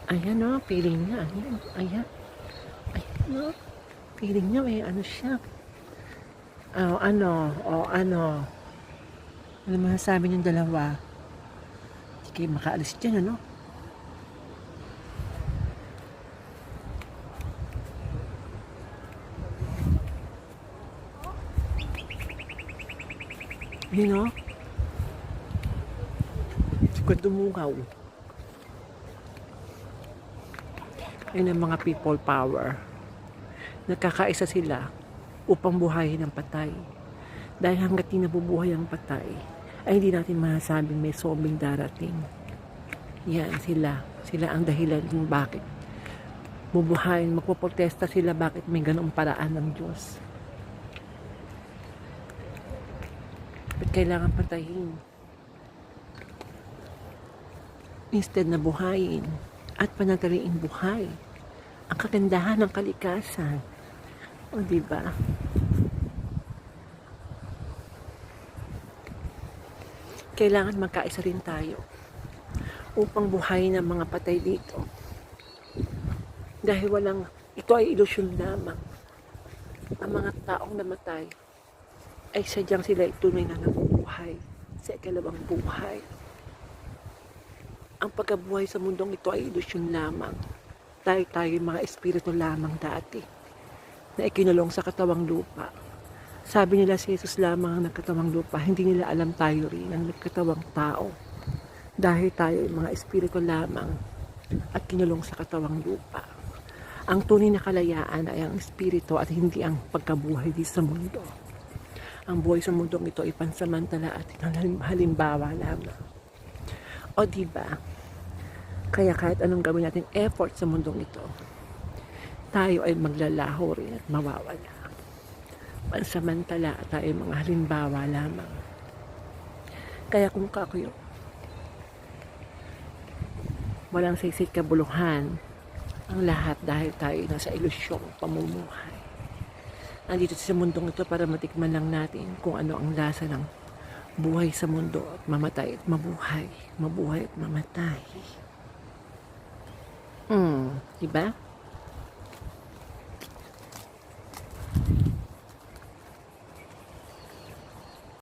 Ayan o, feeling niya. Ayan, ayan. Ayan o. Feeling niya may ano siya. Ano. Ano masasabi niyong dalawa? Hindi kayo makaalis dyan, ano? Yun o. Sigod dumugaw. Yun ang mga people power. Nagkakaisa sila upang buhayin ang patay. Dahil hanggat di nabubuhay ang patay, ay hindi natin masasabing may zombie darating. Yan, sila. Sila ang dahilan kung bakit bubuhayin, magpoprotesta sila bakit may ganong paraan ng Diyos. Ba't kailangan patayin? Instead na buhayin at panatiliing buhay ang kagandahan ng kalikasan. O diba? Kailangan magkaisa rin tayo upang buhayin ang mga patay dito. Dahil ito ay ilusyon lamang. Ang mga taong namatay ay sadyang sila tunay na nabubuhay sa ikalawang buhay. Ang pagkabuhay sa mundong ito ay ilusyon lamang. Tayo mga espiritu lamang dati na ikinulong sa katawang lupa. Sabi nila si Jesus lamang ang nagkatawang lupa, hindi nila alam tayo rin ang nagkatawang tao. Dahil tayo ay mga espiritu lamang at kinulong sa katawang lupa. Ang tunay na kalayaan ay ang espiritu at hindi ang pagkabuhay di sa mundo. Ang buhay sa mundong ito ay pansamantala at halimbawa lamang. O diba? Kaya kahit anong gawin natin effort sa mundong ito, tayo ay maglalaho rin at mawawala. Pansamantala at tayo mga halimbawa lamang. Kaya kung kakuyo, walang siksik kabuluhan ang lahat dahil tayo nasa ilusyong pamumuhay. Nandito sa mundong ito para matikman lang natin kung ano ang lasa ng buhay sa mundo at mamatay at mabuhay. Mabuhay at mamatay. Diba?